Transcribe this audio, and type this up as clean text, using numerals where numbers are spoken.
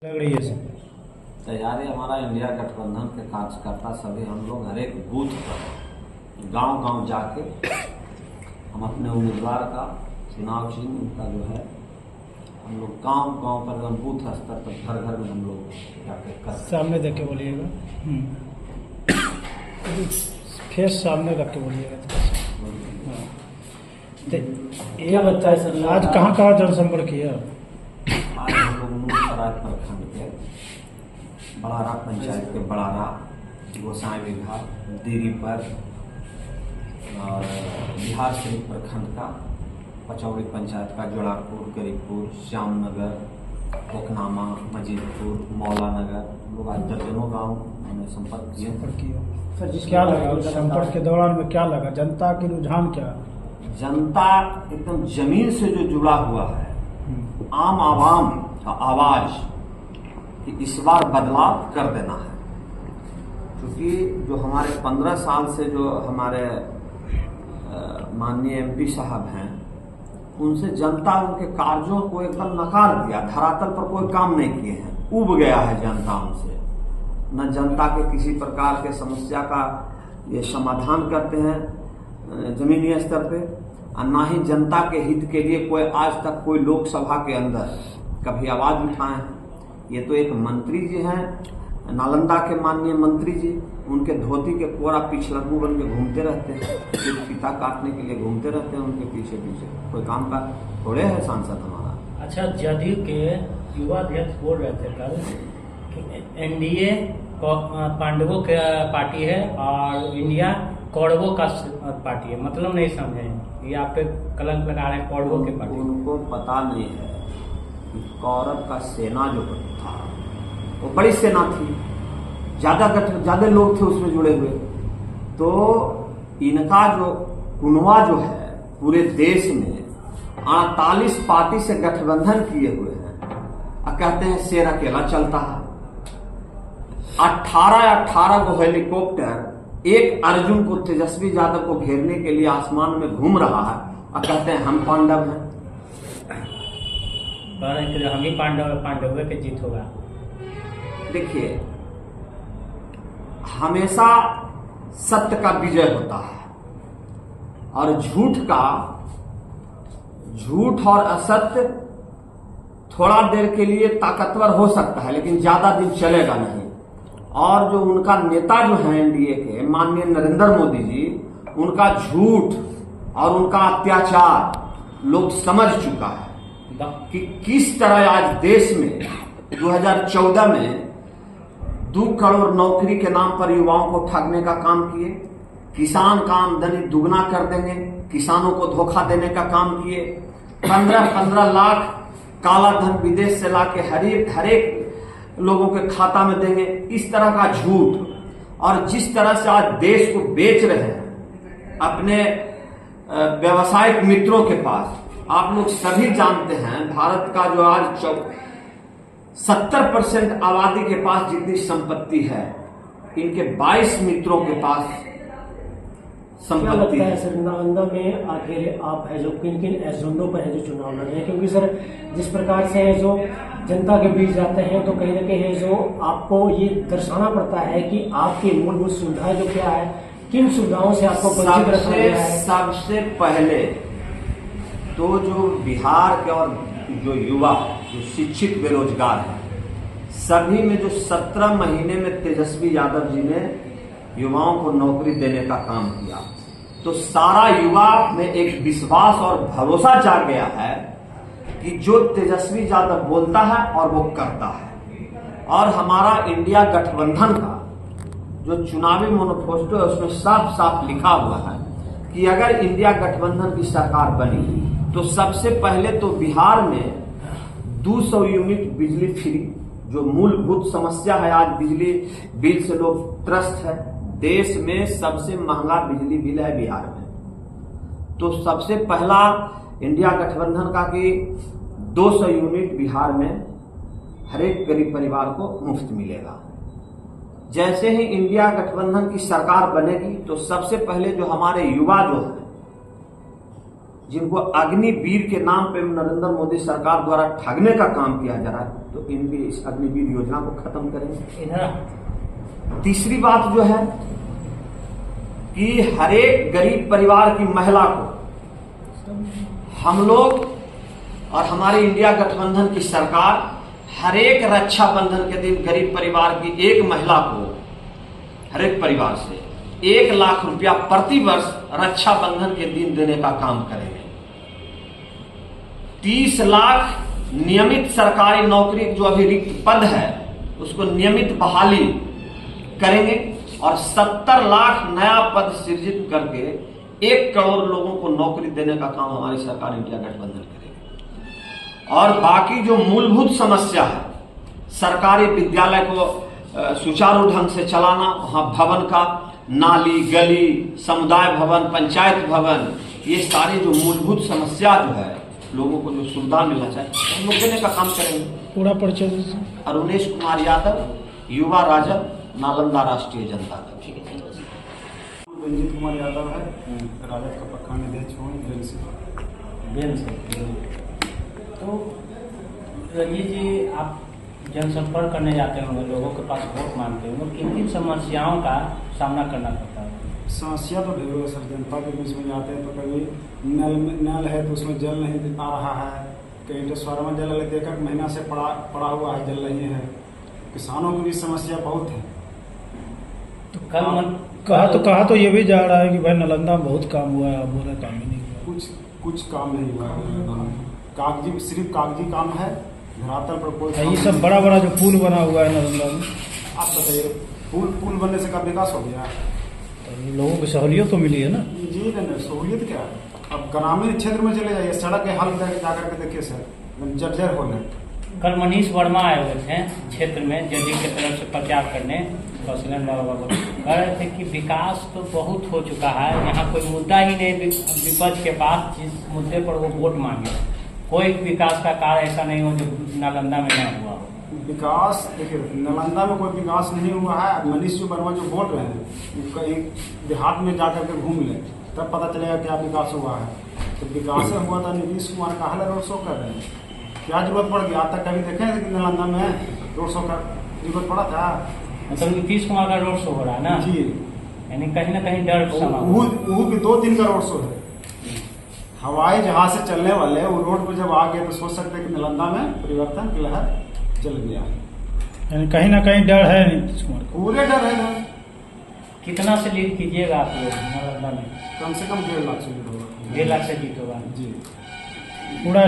लग रही है सर। तैयारी हमारा इंडिया गठबंधन के कार्यकर्ता सभी हम लोग हर एक बूथ पर गांव-गांव जाके हम अपने उम्मीदवार का चुनाव चिन्ह उनका जो है हम लोग गांव-गांव पर एकदम बूथ स्तर पर घर-घर में हम लोग जाके कर सामने देख के बोलिएगा। फेस सामने रख के बोलिएगा। क्या लगता है सर, आज कहाँ जनसंपर्क किया? आज हम लोग मूलसराय प्रखंड के बड़ारा पंचायत के बड़ारा, गोसाई विघाट, देरीपर और बिहार शरीफ प्रखंड का पचौड़ी पंचायत का जोड़ापुर, गरीबपुर, श्यामनगर, कोकनामा, मजीदपुर, मौला नगर लोग आज दर्जनों गाँव हमने संपर्क किया। सर जी क्या लगा संपर्क के दौरान में, क्या लगा जनता की रुझान क्या? जनता एकदम जमीन से जो जुड़ा हुआ है, आम आवाम का आवाज कि इस बार बदलाव कर देना है। क्योंकि जो हमारे 15 साल से जो हमारे माननीय एमपी साहब हैं, उनसे जनता उनके कार्यों को एकदम नकार दिया, धरातल पर कोई काम नहीं किए हैं, उब गया है जनता उनसे। न जनता के किसी प्रकार के समस्या का ये समाधान करते हैं जमीनी स्तर पे, और ना ही जनता के हित के लिए कोई आज तक कोई लोकसभा के अंदर कभी आवाज उठाए हैं। ये तो एक मंत्री जी हैं, नालंदा के माननीय मंत्री जी, उनके धोती के पूरा पिछलग्गू बन के घूमते रहते हैं, सिर्फ पिता काटने के लिए घूमते रहते हैं उनके पीछे पीछे, कोई काम का थोड़े है सांसद हमारा। अच्छा, जदयू के युवा अध्यक्ष बोल रहे थे कल कि एनडीए पांडवों का पार्टी है और इंडिया कौरवों का पार्टी है। मतलब नहीं समझे, ये आप पे कलंक लगा रहे हैं कौरवों के पार्टी। उनको पता नहीं है कि कौरव का सेना जो था वो बड़ी सेना थी, ज्यादा लोग थे उसमें जुड़े हुए। तो इनका जो कुनवा जो है पूरे देश में 48 पार्टी से गठबंधन किए हुए हैं और कहते हैं शेर अकेला चलता है। 18 को हेलीकॉप्टर एक अर्जुन को, तेजस्वी यादव को घेरने के लिए आसमान में घूम रहा है और कहते हैं हम पांडव हैं। हम ही पांडव के जीत होगा। देखिए, हमेशा सत्य का विजय होता है और झूठ और असत्य थोड़ा देर के लिए ताकतवर हो सकता है, लेकिन ज्यादा दिन चलेगा नहीं। और जो उनका नेता जो है एनडीए के माननीय नरेंद्र मोदी जी, उनका झूठ और उनका अत्याचार लोग समझ चुका है कि किस तरह आज देश में 2014 में 2 करोड़ नौकरी के नाम पर युवाओं को ठगने का काम किए, किसान का आमदनी दुगना कर देंगे, किसानों को धोखा देने का काम किए, 15-15 लाख काला धन विदेश से लाके हर एक लोगों के खाता में देंगे। इस तरह का झूठ, और जिस तरह से आज देश को बेच रहे हैं अपने व्यवसायिक मित्रों के पास। आप लोग सभी जानते हैं भारत का जो आज 70% आबादी के पास जितनी संपत्ति है, इनके 22 मित्रों के पास संपत्ति है। सर, नालंदा में आखिर आप है जो किन किन एजेंडों पर है जो चुनाव लड़ रहे हैं? क्योंकि सर जिस प्रकार से है जो जनता के बीच जाते हैं, तो कहीं ना कहीं है जो आपको ये दर्शाना पड़ता है कि आपकी मूलभूत सुविधाएं जो क्या है, किन सुविधाओं से आपको वंचित रखा गया है। सबसे पहले तो जो बिहार के और जो युवा जो शिक्षित बेरोजगार है, सभी में जो 17 महीने में तेजस्वी यादव जी ने युवाओं को नौकरी देने का काम किया, तो सारा युवा में एक विश्वास और भरोसा जाग गया है कि जो तेजस्वी यादव बोलता है और वो करता है। और हमारा इंडिया गठबंधन का जो चुनावी मैनिफेस्टो है, उसमें साफ साफ लिखा हुआ है कि अगर इंडिया गठबंधन की सरकार बनी तो सबसे पहले तो बिहार में 200 यूनिट बिजली फ्री, जो मूलभूत समस्या है, आज बिजली बिल से लोग त्रस्त है। देश में सबसे महंगा बिजली बिल है बिहार में, तो सबसे पहला इंडिया गठबंधन का कि 200 यूनिट बिहार में हर एक गरीब परिवार को मुफ्त मिलेगा। जैसे ही इंडिया गठबंधन की सरकार बनेगी तो सबसे पहले जो हमारे युवा जो है जिनको अग्निवीर के नाम पे नरेंद्र मोदी सरकार द्वारा ठगने का काम किया जा रहा है, तो इनकी इस अग्निवीर योजना को खत्म करेंगे। इधर तीसरी बात जो है कि हर एक गरीब परिवार की महिला को हम लोग और हमारी इंडिया गठबंधन की सरकार हर एक रक्षाबंधन के दिन गरीब परिवार की एक महिला को हर एक परिवार से 1 लाख रुपया प्रति वर्ष रक्षाबंधन के दिन देने का काम करेंगे। 30 लाख नियमित सरकारी नौकरी जो अभी रिक्त पद है उसको नियमित बहाली करेंगे और 70 लाख नया पद सृजित करके 1 करोड़ लोगों को नौकरी देने का काम हमारी सरकार इंडिया गठबंधन करेगी। और बाकी जो मूलभूत समस्या है, सरकारी विद्यालय को सुचारू ढंग से चलाना, वहां भवन का नाली, गली, समुदाय भवन, पंचायत भवन, ये सारी जो मूलभूत समस्या जो है, लोगों को जो सुविधा मिलना चाहिए, हम लोग देने का काम करेंगे। पूरा परिचय। अरुणेश कुमार यादव, युवा राजद, नालंदा राष्ट्रीय जनता दल। रंजीत कुमार यादव है, राजद का प्रखंड अध्यक्ष हूँ बेल से। तो रंजीत जी, आप जनसंपर्क करने जाते होंगे, लोगों के पास वोट मांगते होंगे, किन किन समस्याओं का सामना करना पड़ता है? समस्या तो ढेरों है सर। जनता के बीच में जाते हैं तो कभी नल है तो उसमें जल नहीं आ रहा है, कहीं ट्रांसफार्मर जल लेते 1 महीना से पड़ा हुआ है, जल नहीं है। किसानों की भी समस्या बहुत है। तो कल कहा तो ये भी जा रहा है कि भाई नालंदा में बहुत काम हुआ है, आप बोल रहे काम ही नहीं हुआ। कुछ काम नहीं हुआ है, कागजी, सिर्फ कागजी काम है, धरातल पर कोई। ये सब बड़ा बड़ा जो पुल बना हुआ है नालंदा में, आप बताइए, पुल बनने से कब विकास हो गया? तो ये लोगों को सहूलियत तो मिली है ना। जी नहीं, सहूलियत क्या है? अब ग्रामीण क्षेत्र में चले जाइए, सड़क के हाल जाकर के देखिए सर, जर्जर हो गए। कल मनीष वर्मा आए हुए थे क्षेत्र में, जेडी की तरफ से प्रचार करने, कौशलन बाबा को कह रहे थे कि विकास तो बहुत हो चुका है, यहाँ कोई मुद्दा ही नहीं विपक्ष के पास जिस मुद्दे पर वो वोट मांगे। कोई विकास का कार्य ऐसा नहीं हो जो नालंदा में न हुआ हो। विकास देखिए, नालंदा में कोई विकास नहीं हुआ है। मनीष जी वर्मा जो बोल रहे हैं, कहीं देहात में जाकर के घूम ले, तब पता चलेगा क्या विकास हुआ है। तो विकास हुआ था, नीतीश कुमार कहा रोड शो कर रहे हैं, क्या जरूरत पड़ गई? आज तक कभी देखे कि नालंदा में रोड शो का जरूरत पड़ा था? मतलब नीतीश कुमार का रोड शो हो रहा है ना जी, यानी कहीं ना कहीं डर समा हुआ। वो भी 2 दिन का रोड शो है। हवाई जहाज से चलने वाले वो रोड पर जब आ गए तो सोच सकते हैं कि नालंदा में परिवर्तन की लहर चल गया। यानी कहीं ना कहीं डर है नीतीश कुमार को। पूरे डर है। कितना से लीड कीजिएगा आप लोग नालंदा में? कम से कम 1.5 लाख से जीत होगा। 1.5 लाख से जीत होगा जी। पूरा